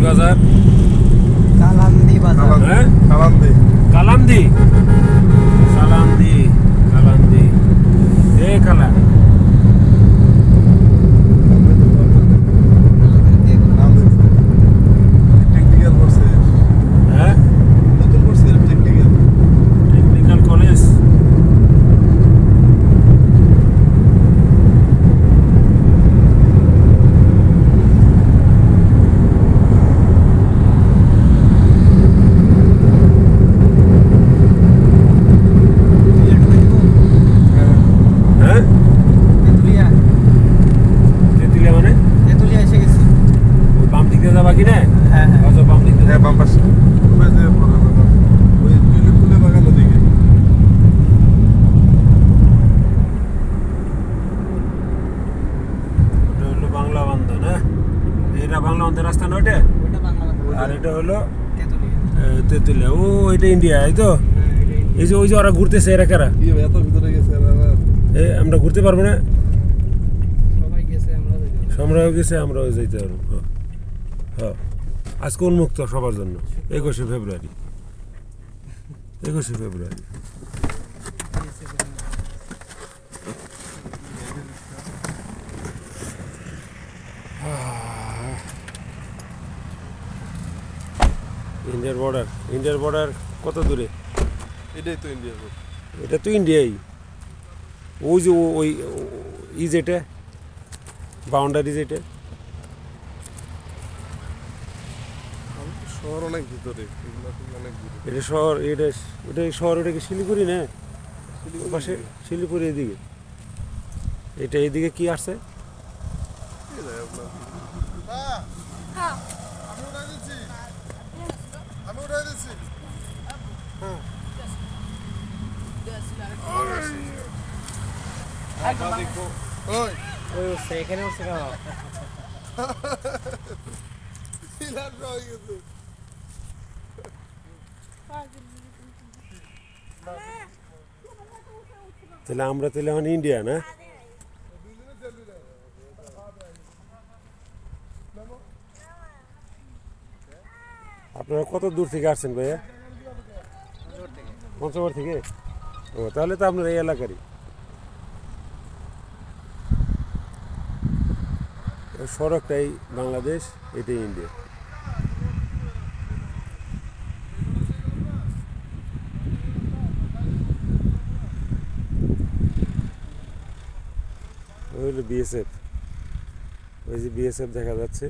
বাজার? কালান্দি বাজার। হ্যাঁ, কালান্দি কালান্দি কালান্দি কালান্দি এ কালা টেকনিক্যাল করছে হ্যাঁ নতুন করছে টেকনিক্যাল টেকনিক্যাল কলেজ হ্যাঁ তেতুলিয়া তেতুলিয়া মানে তেতুলিয়া এসে গেছি। ওই বাম দিকে যাবা কি না? হ্যাঁ হ্যাঁ আচ্ছা বাম দিকে হ্যাঁ বাম পাশে ওই যে ওই টিউলিপ ফুলের বাগান ওদিকে ওটা হলো বাংলা বান্ধন। হ্যাঁ এটা বাংলা বান্ধন রাস্তা না ওটা, ওটা বাংলা আর এটা হলো তেতুলিয়া। তেতুলিয়া। ও এটা ইন্ডিয়া, এই তো। হ্যাঁ এটাই এই যে ওই যে ওরা ঘুরতেছে, এরা কারা? কি এত ভিতরে গেছে আবার আমরা ঘুরতে পারবো না? সবাই গেছে, আমরা যাইতে পারবো। আমরাও গেছে, আমরাও যাইতে পারবো। হ্যাঁ হ্যাঁ আজকে উন্মুক্ত সবার জন্য। 21শে ফেব্রুয়ারি 21শে ফেব্রুয়ারি। ইন্ডিয়ার বর্ডার কত দূরে? এটাই তো ইন্ডিয়া এটা তো ইন্ডিয়াই। ওই যে ওই ই যেটা বাউন্ডারি যেটা, শহর অনেক ভিতরে এগুলো অনেক দূরে এটা শহর। এটা শহর, ওটা কি শিলিগুড়ি না? ওই পাশে শিলিগুড়ি এদিকে। এটা এইদিকে কি আসছে? কি যায় আপনার আমি উঠাই দিচ্ছি ওই ওই উঠছে, এখানে উঠছে কেন? ইলার রয়ে গেছে তাহলে আমরা তাহলে এখন ইন্ডিয়া না? আপনারা কত দূর থেকে আসছেন ভাইয়া? পঞ্চগড় থেকে। ও তাহলে তো আপনার এই এলাকারই। ওই সড়কটাই বাংলাদেশ, এটাই ইন্ডিয়া। ওই হলো বিএসএফ। ওই যে বিএসএফ দেখা যাচ্ছে।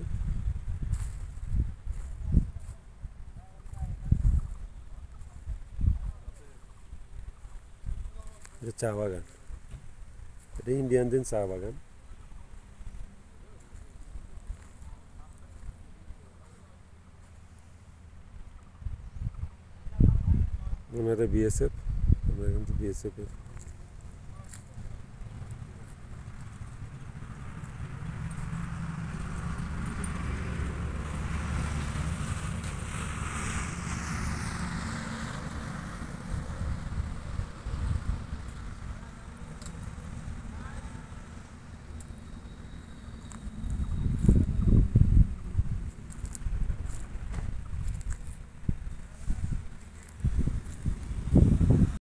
এটা চা বাগান, এটা ইন্ডিয়ানদের চা বাগান। মনে হয় বিএসএফ, আমরা কিন্তু বিএসএফ এর